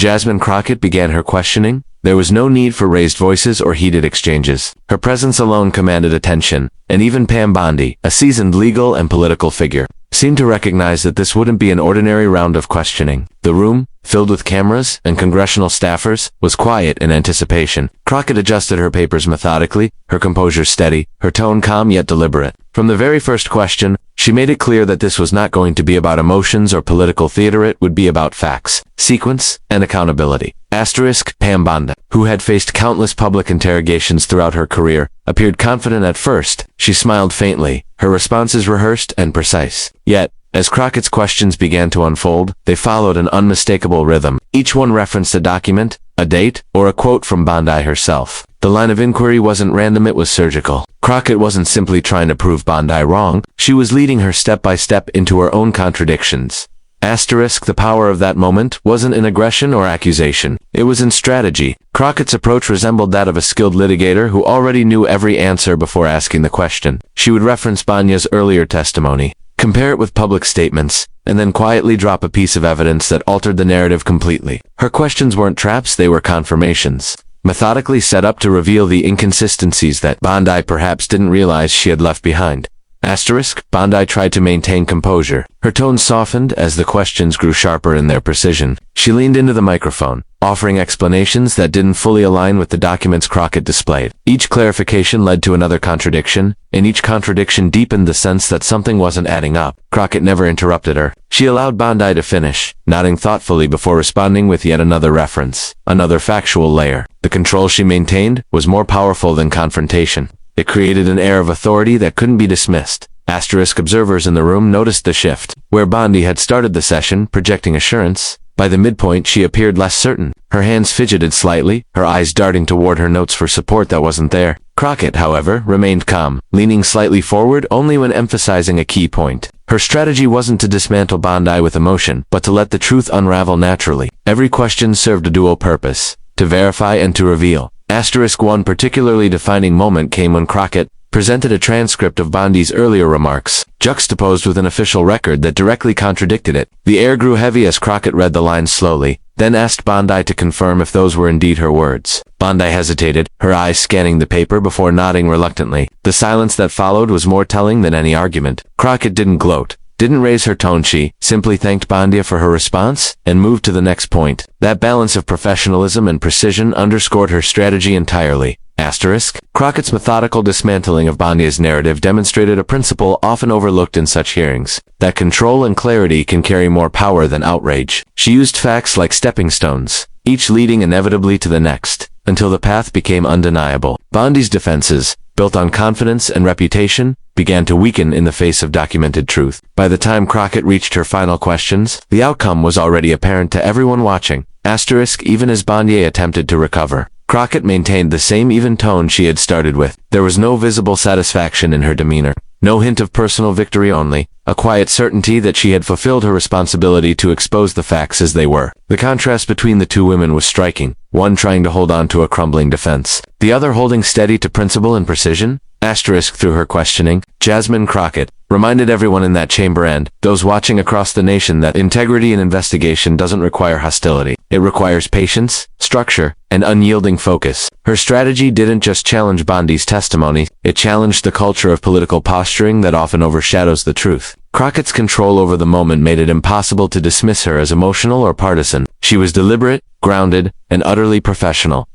Jasmine Crockett began her questioning, there was no need for raised voices or heated exchanges. Her presence alone commanded attention, and even Pam Bondi, a seasoned legal and political figure, seemed to recognize that this wouldn't be an ordinary round of questioning. The room, filled with cameras and congressional staffers, was quiet in anticipation. Crockett adjusted her papers methodically, her composure steady, her tone calm yet deliberate. From the very first question, she made it clear that this was not going to be about emotions or political theater, it would be about facts, sequence, and accountability. Pam Bondi, who had faced countless public interrogations throughout her career, appeared confident at first. She smiled faintly, her responses rehearsed and precise. Yet, as Crockett's questions began to unfold, they followed an unmistakable rhythm. Each one referenced a document, a date, or a quote from Bondi herself. The line of inquiry wasn't random, it was surgical. Crockett wasn't simply trying to prove Bondi wrong, she was leading her step by step into her own contradictions. The power of that moment wasn't in aggression or accusation, it was in strategy. Crockett's approach resembled that of a skilled litigator who already knew every answer before asking the question. She would reference Bondi's earlier testimony, compare it with public statements, and then quietly drop a piece of evidence that altered the narrative completely. Her questions weren't traps, they were confirmations, methodically set up to reveal the inconsistencies that Bondi perhaps didn't realize she had left behind. Bondi tried to maintain composure. Her tone softened as the questions grew sharper in their precision. She leaned into the microphone, offering explanations that didn't fully align with the documents Crockett displayed. Each clarification led to another contradiction, and each contradiction deepened the sense that something wasn't adding up. Crockett never interrupted her. She allowed Bondi to finish, nodding thoughtfully before responding with yet another reference, another factual layer. The control she maintained was more powerful than confrontation. It created an air of authority that couldn't be dismissed. Observers in the room noticed the shift. Where Bondi had started the session, projecting assurance, by the midpoint she appeared less certain. Her hands fidgeted slightly, her eyes darting toward her notes for support that wasn't there. Crockett, however, remained calm, leaning slightly forward only when emphasizing a key point. Her strategy wasn't to dismantle Bondi with emotion, but to let the truth unravel naturally. Every question served a dual purpose, to verify and to reveal. One particularly defining moment came when Crockett presented a transcript of Bondi's earlier remarks, juxtaposed with an official record that directly contradicted it. The air grew heavy as Crockett read the lines slowly, then asked Bondi to confirm if those were indeed her words. Bondi hesitated, her eyes scanning the paper before nodding reluctantly. The silence that followed was more telling than any argument. Crockett didn't gloat, didn't raise her tone, she simply thanked Bondi for her response and moved to the next point. That balance of professionalism and precision underscored her strategy entirely. Crockett's methodical dismantling of Bondi's narrative demonstrated a principle often overlooked in such hearings, that control and clarity can carry more power than outrage. She used facts like stepping stones, each leading inevitably to the next, until the path became undeniable. Bondi's defenses, built on confidence and reputation, began to weaken in the face of documented truth. By the time Crockett reached her final questions, the outcome was already apparent to everyone watching. Even as Bondi attempted to recover, Crockett maintained the same even tone she had started with. There was no visible satisfaction in her demeanor, no hint of personal victory, only a quiet certainty that she had fulfilled her responsibility to expose the facts as they were. The contrast between the two women was striking, one trying to hold on to a crumbling defense, the other holding steady to principle and precision. Through her questioning, Jasmine Crockett reminded everyone in that chamber and those watching across the nation that integrity in investigation doesn't require hostility. It requires patience, structure, and unyielding focus. Her strategy didn't just challenge Bondi's testimony, it challenged the culture of political posturing that often overshadows the truth. Crockett's control over the moment made it impossible to dismiss her as emotional or partisan. She was deliberate, grounded, and utterly professional.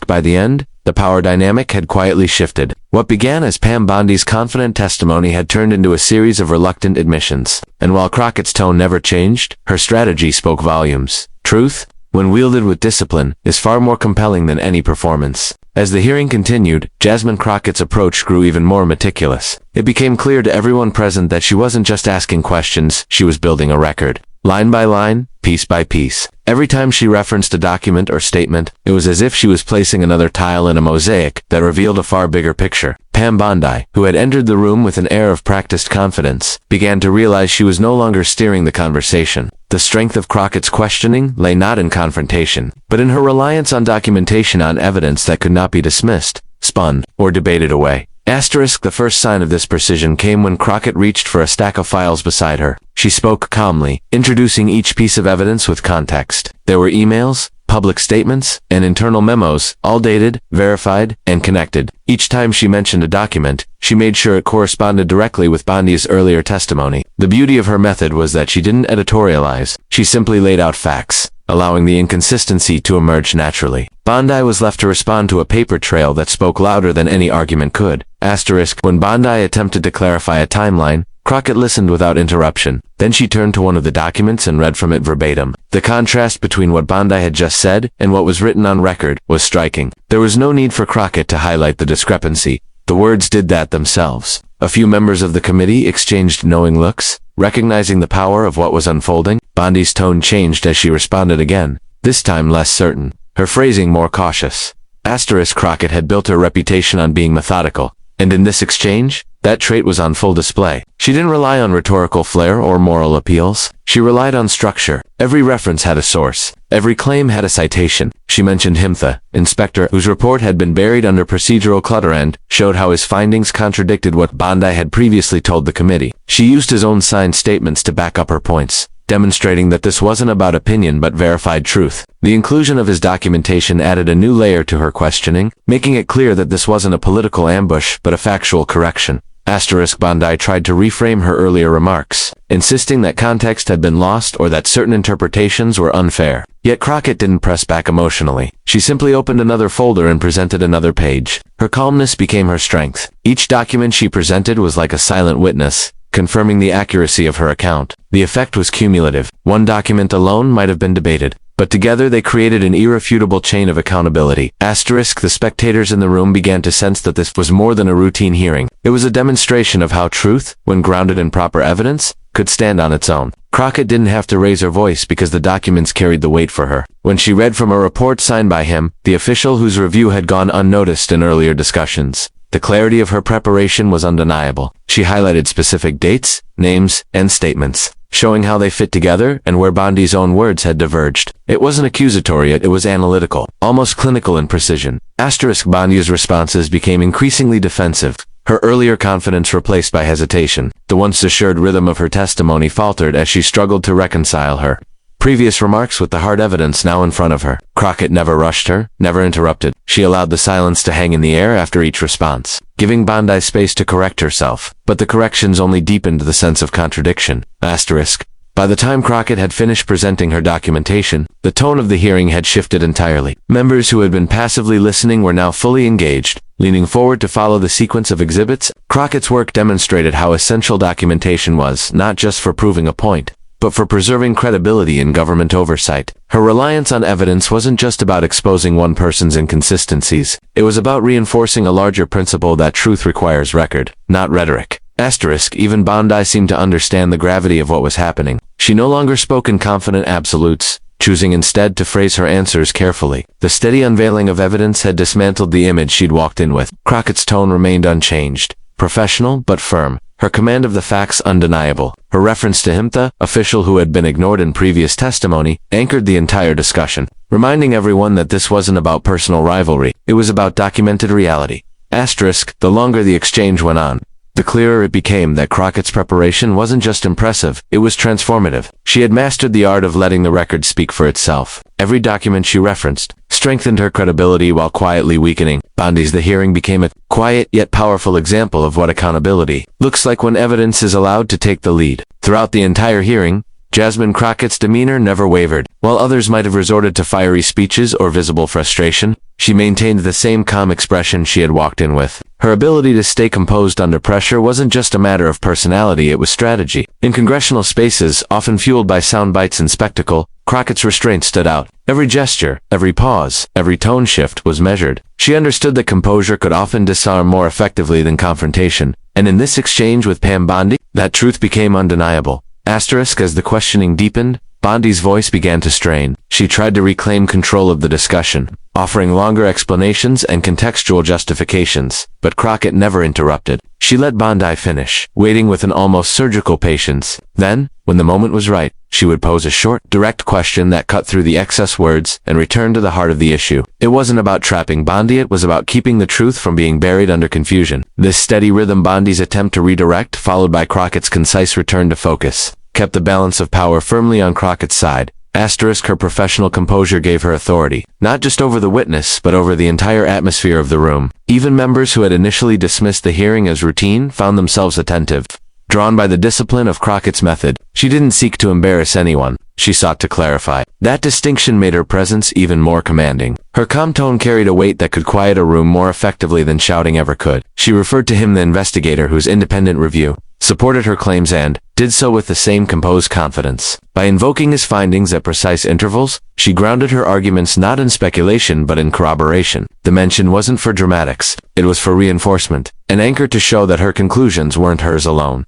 By the end, the power dynamic had quietly shifted. What began as Pam Bondi's confident testimony had turned into a series of reluctant admissions. And while Crockett's tone never changed, her strategy spoke volumes. Truth, when wielded with discipline, is far more compelling than any performance. As the hearing continued, Jasmine Crockett's approach grew even more meticulous. It became clear to everyone present that she wasn't just asking questions, she was building a record. Line by line, piece by piece. Every time she referenced a document or statement, it was as if she was placing another tile in a mosaic that revealed a far bigger picture. Pam Bondi, who had entered the room with an air of practiced confidence, began to realize she was no longer steering the conversation. The strength of Crockett's questioning lay not in confrontation, but in her reliance on documentation, on evidence that could not be dismissed, spun, or debated away. Asterisk, the first sign of this precision came when Crockett reached for a stack of files beside her. She spoke calmly, introducing each piece of evidence with context. There were emails, public statements, and internal memos, all dated, verified, and connected. Each time she mentioned a document, she made sure it corresponded directly with Bondi's earlier testimony. The beauty of her method was that she didn't editorialize. She simply laid out facts, allowing the inconsistency to emerge naturally. Bondi was left to respond to a paper trail that spoke louder than any argument could. Asterisk, when Bondi attempted to clarify a timeline, Crockett listened without interruption. Then she turned to one of the documents and read from it verbatim. The contrast between what Bondi had just said and what was written on record was striking. There was no need for Crockett to highlight the discrepancy. The words did that themselves. A few members of the committee exchanged knowing looks, recognizing the power of what was unfolding. Bondi's tone changed as she responded again, this time less certain, her phrasing more cautious. Asterisk, Crockett had built her reputation on being methodical, and in this exchange, that trait was on full display. She didn't rely on rhetorical flair or moral appeals. She relied on structure. Every reference had a source. Every claim had a citation. She mentioned Himtha, inspector, whose report had been buried under procedural clutter, and showed how his findings contradicted what Bondi had previously told the committee. She used his own signed statements to back up her points, demonstrating that this wasn't about opinion but verified truth. The inclusion of his documentation added a new layer to her questioning, making it clear that this wasn't a political ambush but a factual correction. Asterisk, Bondi tried to reframe her earlier remarks, insisting that context had been lost or that certain interpretations were unfair. Yet Crockett didn't press back emotionally. She simply opened another folder and presented another page. Her calmness became her strength. Each document she presented was like a silent witness, confirming the accuracy of her account. The effect was cumulative. One document alone might have been debated, but together they created an irrefutable chain of accountability. Asterisk, the spectators in the room began to sense that this was more than a routine hearing. It was a demonstration of how truth, when grounded in proper evidence, could stand on its own. Crockett didn't have to raise her voice because the documents carried the weight for her. When she read from a report signed by him, the official whose review had gone unnoticed in earlier discussions, the clarity of her preparation was undeniable. She highlighted specific dates, names, and statements, showing how they fit together and where Bondi's own words had diverged. It wasn't accusatory, it was analytical, almost clinical in precision. Asterisk, Bondi's responses became increasingly defensive, her earlier confidence replaced by hesitation. The once assured rhythm of her testimony faltered as she struggled to reconcile her previous remarks with the hard evidence now in front of her. Crockett never rushed her, never interrupted. She allowed the silence to hang in the air after each response, giving Bondi space to correct herself. But the corrections only deepened the sense of contradiction. Asterisk. By the time Crockett had finished presenting her documentation, the tone of the hearing had shifted entirely. Members who had been passively listening were now fully engaged, leaning forward to follow the sequence of exhibits. Crockett's work demonstrated how essential documentation was, not just for proving a point, but for preserving credibility in government oversight. Her reliance on evidence wasn't just about exposing one person's inconsistencies. It was about reinforcing a larger principle that truth requires record, not rhetoric. Asterisk, even Bondi seemed to understand the gravity of what was happening. She no longer spoke in confident absolutes, choosing instead to phrase her answers carefully. The steady unveiling of evidence had dismantled the image she'd walked in with. Crockett's tone remained unchanged, professional but firm. Her command of the facts undeniable. Her reference to Himtha, official who had been ignored in previous testimony, anchored the entire discussion, reminding everyone that this wasn't about personal rivalry. It was about documented reality. Asterisk, the longer the exchange went on, the clearer it became that Crockett's preparation wasn't just impressive, it was transformative. She had mastered the art of letting the record speak for itself. Every document she referenced strengthened her credibility while quietly weakening Bondi's. The hearing became a quiet yet powerful example of what accountability looks like when evidence is allowed to take the lead. Throughout the entire hearing, Jasmine Crockett's demeanor never wavered. While others might have resorted to fiery speeches or visible frustration, she maintained the same calm expression she had walked in with. Her ability to stay composed under pressure wasn't just a matter of personality, it was strategy. In congressional spaces, often fueled by sound bites and spectacle, Crockett's restraint stood out. Every gesture, every pause, every tone shift was measured. She understood that composure could often disarm more effectively than confrontation, and in this exchange with Pam Bondi, that truth became undeniable. Asterisk, as the questioning deepened, Bondi's voice began to strain. She tried to reclaim control of the discussion, offering longer explanations and contextual justifications, but Crockett never interrupted. She let Bondi finish, waiting with an almost surgical patience. Then, when the moment was right, she would pose a short, direct question that cut through the excess words and return to the heart of the issue. It wasn't about trapping Bondi, it was about keeping the truth from being buried under confusion. This steady rhythm, Bondi's attempt to redirect, followed by Crockett's concise return to focus, kept the balance of power firmly on Crockett's side. Her professional composure gave her authority, not just over the witness, but over the entire atmosphere of the room. Even members who had initially dismissed the hearing as routine found themselves attentive, drawn by the discipline of Crockett's method. She didn't seek to embarrass anyone, she sought to clarify. That distinction made her presence even more commanding. Her calm tone carried a weight that could quiet a room more effectively than shouting ever could. She referred to him, the investigator whose independent review supported her claims, and did so with the same composed confidence. By invoking his findings at precise intervals, she grounded her arguments not in speculation but in corroboration. The mention wasn't for dramatics, it was for reinforcement, an anchor to show that her conclusions weren't hers alone.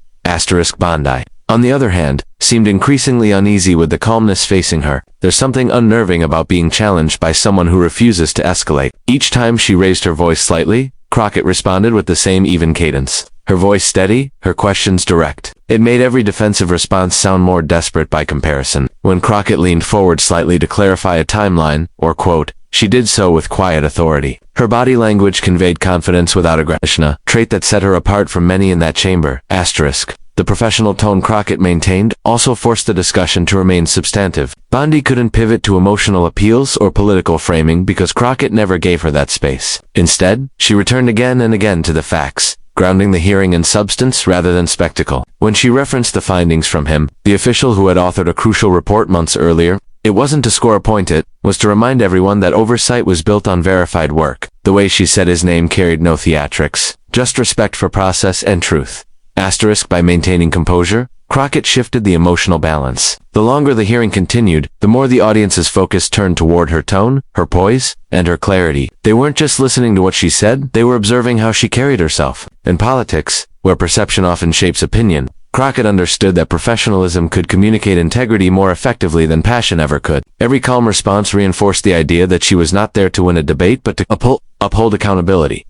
Bondi, on the other hand, seemed increasingly uneasy with the calmness facing her. There's something unnerving about being challenged by someone who refuses to escalate. Each time she raised her voice slightly, Crockett responded with the same even cadence. Her voice steady, her questions direct. It made every defensive response sound more desperate by comparison. When Crockett leaned forward slightly to clarify a timeline, or quote, she did so with quiet authority. Her body language conveyed confidence without aggression, a trait that set her apart from many in that chamber. The professional tone Crockett maintained also forced the discussion to remain substantive. Bondi couldn't pivot to emotional appeals or political framing because Crockett never gave her that space. Instead, she returned again and again to the facts, grounding the hearing in substance rather than spectacle. When she referenced the findings from him, the official who had authored a crucial report months earlier, it wasn't to score a point, it was to remind everyone that oversight was built on verified work. The way she said his name carried no theatrics, just respect for process and truth. By maintaining composure, Crockett shifted the emotional balance. The longer the hearing continued, the more the audience's focus turned toward her tone, her poise, and her clarity. They weren't just listening to what she said, they were observing how she carried herself. In politics, where perception often shapes opinion, Crockett understood that professionalism could communicate integrity more effectively than passion ever could. Every calm response reinforced the idea that she was not there to win a debate but to uphold accountability.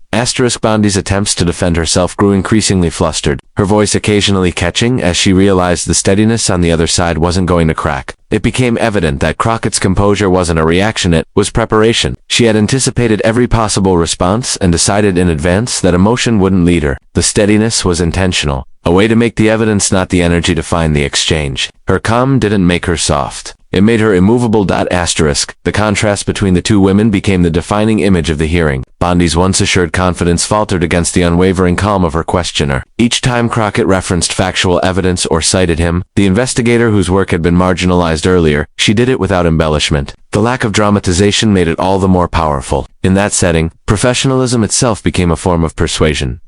Bondi's attempts to defend herself grew increasingly flustered, her voice occasionally catching as she realized the steadiness on the other side wasn't going to crack. It became evident that Crockett's composure wasn't a reaction, it was preparation. She had anticipated every possible response and decided in advance that emotion wouldn't lead her. The steadiness was intentional, a way to make the evidence, not the energy define the exchange. Her calm didn't make her soft. It made her immovable. The contrast between the two women became the defining image of the hearing. Bondi's once assured confidence faltered against the unwavering calm of her questioner. Each time Crockett referenced factual evidence or cited him, the investigator whose work had been marginalized earlier, she did it without embellishment. The lack of dramatization made it all the more powerful. In that setting, professionalism itself became a form of persuasion.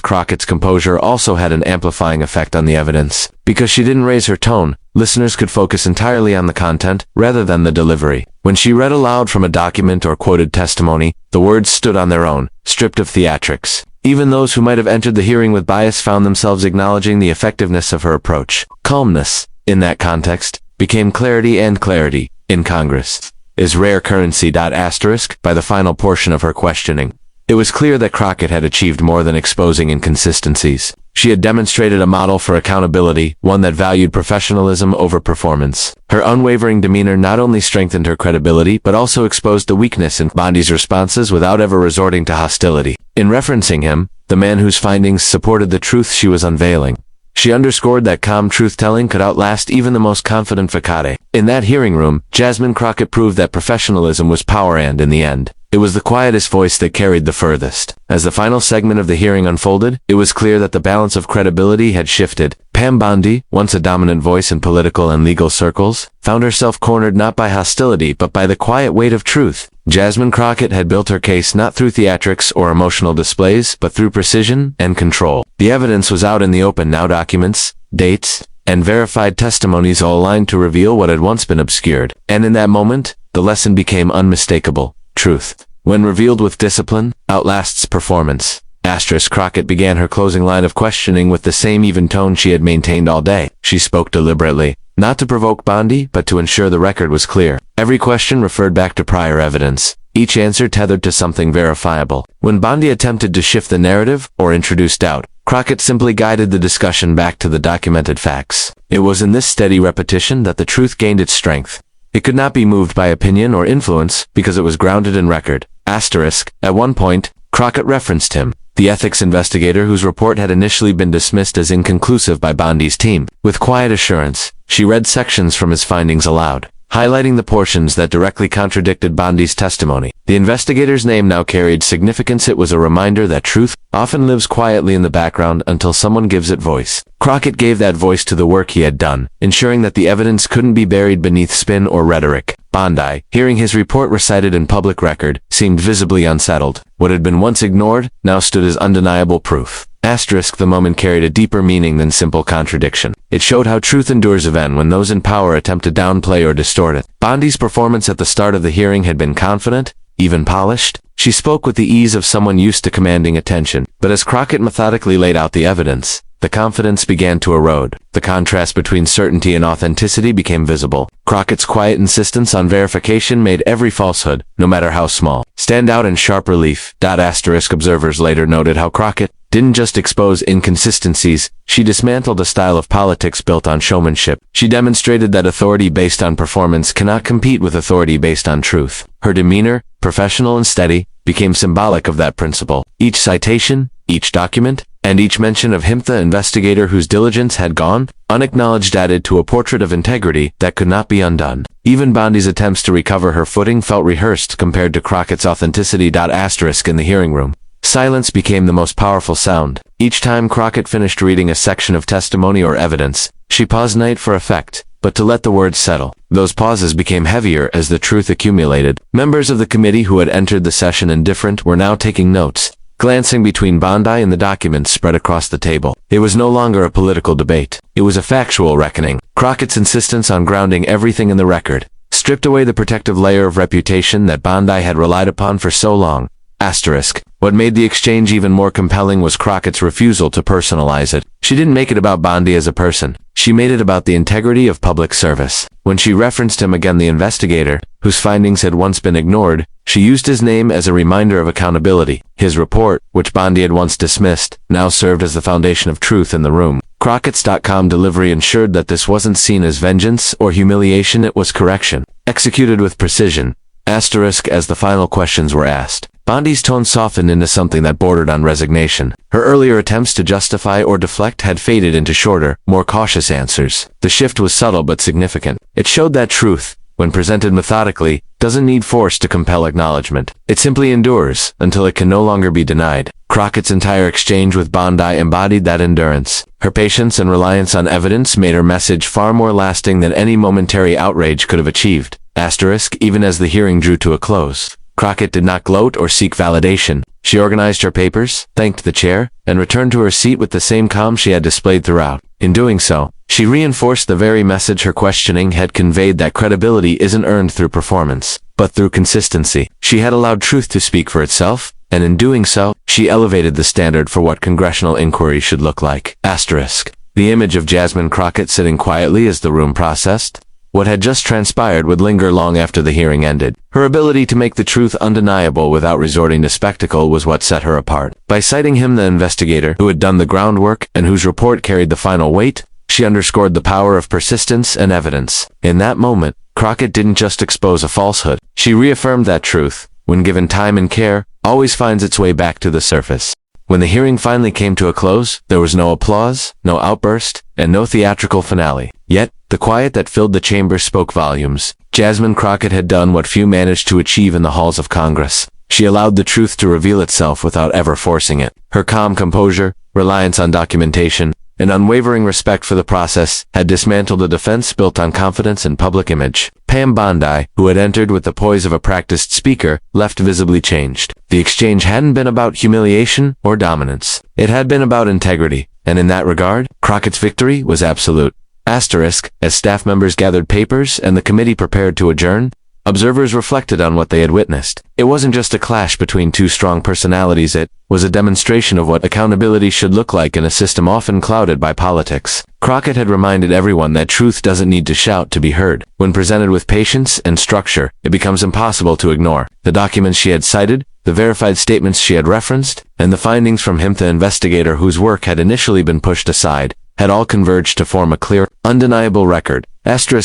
Crockett's composure also had an amplifying effect on the evidence. Because she didn't raise her tone, listeners could focus entirely on the content, rather than the delivery. When she read aloud from a document or quoted testimony, the words stood on their own, stripped of theatrics. Even those who might have entered the hearing with bias found themselves acknowledging the effectiveness of her approach. Calmness, in that context, became clarity, and clarity, in Congress, is rare currency. By the final portion of her questioning, it was clear that Crockett had achieved more than exposing inconsistencies. She had demonstrated a model for accountability, one that valued professionalism over performance. Her unwavering demeanor not only strengthened her credibility but also exposed the weakness in Bondi's responses without ever resorting to hostility. In referencing him, the man whose findings supported the truth she was unveiling, she underscored that calm truth-telling could outlast even the most confident facade. In that hearing room, Jasmine Crockett proved that professionalism was power, and in the end, it was the quietest voice that carried the furthest. As the final segment of the hearing unfolded, it was clear that the balance of credibility had shifted. Pam Bondi, once a dominant voice in political and legal circles, found herself cornered not by hostility but by the quiet weight of truth. Jasmine Crockett had built her case not through theatrics or emotional displays but through precision and control. The evidence was out in the open now, documents, dates, and verified testimonies all aligned to reveal what had once been obscured. And in that moment, the lesson became unmistakable. Truth, when revealed with discipline, outlasts performance. Crockett began her closing line of questioning with the same even tone she had maintained all day. She spoke deliberately, not to provoke Bondi, but to ensure the record was clear. Every question referred back to prior evidence, each answer tethered to something verifiable. When Bondi attempted to shift the narrative or introduce doubt, Crockett simply guided the discussion back to the documented facts. It was in this steady repetition that the truth gained its strength. It could not be moved by opinion or influence because it was grounded in record. Asterisk. At one point, Crockett referenced him, the ethics investigator whose report had initially been dismissed as inconclusive by Bondi's team. With quiet assurance, she read sections from his findings aloud, highlighting the portions that directly contradicted Bondi's testimony. The investigator's name now carried significance. It was a reminder that truth often lives quietly in the background until someone gives it voice. Crockett gave that voice to the work he had done, ensuring that the evidence couldn't be buried beneath spin or rhetoric. Bondi, hearing his report recited in public record, seemed visibly unsettled. What had been once ignored now stood as undeniable proof. Asterisk. The moment carried a deeper meaning than simple contradiction. It showed how truth endures even when those in power attempt to downplay or distort it. Bondi's performance at the start of the hearing had been confident, even polished. She spoke with the ease of someone used to commanding attention. But as Crockett methodically laid out the evidence, the confidence began to erode. The contrast between certainty and authenticity became visible. Crockett's quiet insistence on verification made every falsehood, no matter how small, stand out in sharp relief. Asterisk. Observers later noted how Crockett didn't just expose inconsistencies, she dismantled a style of politics built on showmanship. She demonstrated that authority based on performance cannot compete with authority based on truth. Her demeanor, professional and steady, became symbolic of that principle. Each citation, each document, and each mention of him, the investigator whose diligence had gone unacknowledged, added to a portrait of integrity that could not be undone. Even Bondi's attempts to recover her footing felt rehearsed compared to Crockett's authenticity. Asterisk. In the hearing room, silence became the most powerful sound. Each time Crockett finished reading a section of testimony or evidence, she paused not for effect, but to let the words settle. Those pauses became heavier as the truth accumulated. Members of the committee who had entered the session indifferent were now taking notes, glancing between Bondi and the documents spread across the table. It was no longer a political debate. It was a factual reckoning. Crockett's insistence on grounding everything in the record stripped away the protective layer of reputation that Bondi had relied upon for so long. Asterisk. What made the exchange even more compelling was Crockett's refusal to personalize it. She didn't make it about Bondi as a person. She made it about the integrity of public service. When she referenced him again, the investigator, whose findings had once been ignored, she used his name as a reminder of accountability. His report, which Bondi had once dismissed, now served as the foundation of truth in the room. Crockett's.com delivery ensured that this wasn't seen as vengeance or humiliation, it was correction, executed with precision. Asterisk. As the final questions were asked, Bondi's tone softened into something that bordered on resignation. Her earlier attempts to justify or deflect had faded into shorter, more cautious answers. The shift was subtle but significant. It showed that truth, when presented methodically, doesn't need force to compel acknowledgement. It simply endures until it can no longer be denied. Crockett's entire exchange with Bondi embodied that endurance. Her patience and reliance on evidence made her message far more lasting than any momentary outrage could have achieved. Asterisk. Even as the hearing drew to a close, Crockett did not gloat or seek validation. She organized her papers, thanked the chair, and returned to her seat with the same calm she had displayed throughout. In doing so, she reinforced the very message her questioning had conveyed, that credibility isn't earned through performance, but through consistency. She had allowed truth to speak for itself, and in doing so, she elevated the standard for what congressional inquiry should look like. Asterisk. The image of Jasmine Crockett sitting quietly as the room processed what had just transpired would linger long after the hearing ended. Her ability to make the truth undeniable without resorting to spectacle was what set her apart. By citing him, the investigator, who had done the groundwork and whose report carried the final weight, she underscored the power of persistence and evidence. In that moment, Crockett didn't just expose a falsehood. She reaffirmed that truth, when given time and care, always finds its way back to the surface. When the hearing finally came to a close, there was no applause, no outburst, and no theatrical finale. Yet, the quiet that filled the chamber spoke volumes. Jasmine Crockett had done what few managed to achieve in the halls of Congress. She allowed the truth to reveal itself without ever forcing it. Her calm composure, reliance on documentation, and unwavering respect for the process had dismantled a defense built on confidence and public image. Pam Bondi, who had entered with the poise of a practiced speaker, left visibly changed. The exchange hadn't been about humiliation or dominance. It had been about integrity, and in that regard, Crockett's victory was absolute. Asterisk. As staff members gathered papers and the committee prepared to adjourn, Observers reflected on what they had witnessed. It wasn't just a clash between two strong personalities, it was a demonstration of what accountability should look like in a system often clouded by politics. Crockett had reminded everyone that truth doesn't need to shout to be heard. When presented with patience and structure, it becomes impossible to ignore. The documents she had cited, the verified statements she had referenced, and the findings from him, the investigator whose work had initially been pushed aside, had all converged to form a clear, undeniable record.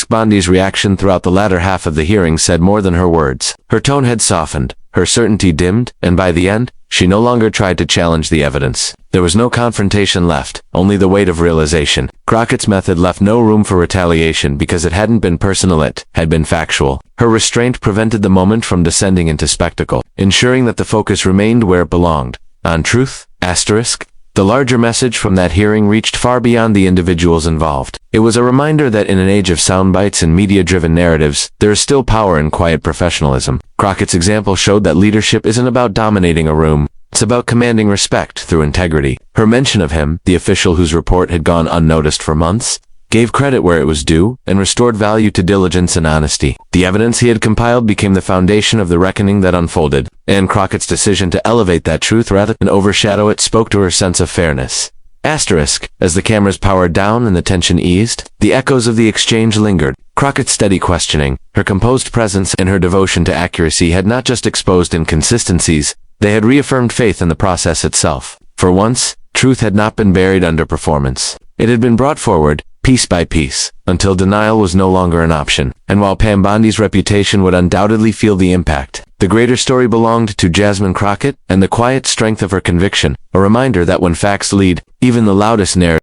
Bondi's reaction throughout the latter half of the hearing said more than her words. Her tone had softened, her certainty dimmed, and by the end, she no longer tried to challenge the evidence. There was no confrontation left, only the weight of realization. Crockett's method left no room for retaliation because it hadn't been personal, it had been factual. Her restraint prevented the moment from descending into spectacle, ensuring that the focus remained where it belonged, on truth. The larger message from that hearing reached far beyond the individuals involved. It was a reminder that in an age of sound bites and media-driven narratives, there is still power in quiet professionalism. Crockett's example showed that leadership isn't about dominating a room, it's about commanding respect through integrity. Her mention of him, the official whose report had gone unnoticed for months, gave credit where it was due, and restored value to diligence and honesty. The evidence he had compiled became the foundation of the reckoning that unfolded, and Crockett's decision to elevate that truth rather than overshadow it spoke to her sense of fairness. As the cameras powered down and the tension eased, the echoes of the exchange lingered. Crockett's steady questioning, her composed presence, and her devotion to accuracy had not just exposed inconsistencies, they had reaffirmed faith in the process itself. For once, truth had not been buried under performance. It had been brought forward, piece by piece, until denial was no longer an option. And while Pam Bondi's reputation would undoubtedly feel the impact, the greater story belonged to Jasmine Crockett and the quiet strength of her conviction, a reminder that when facts lead, even the loudest narrative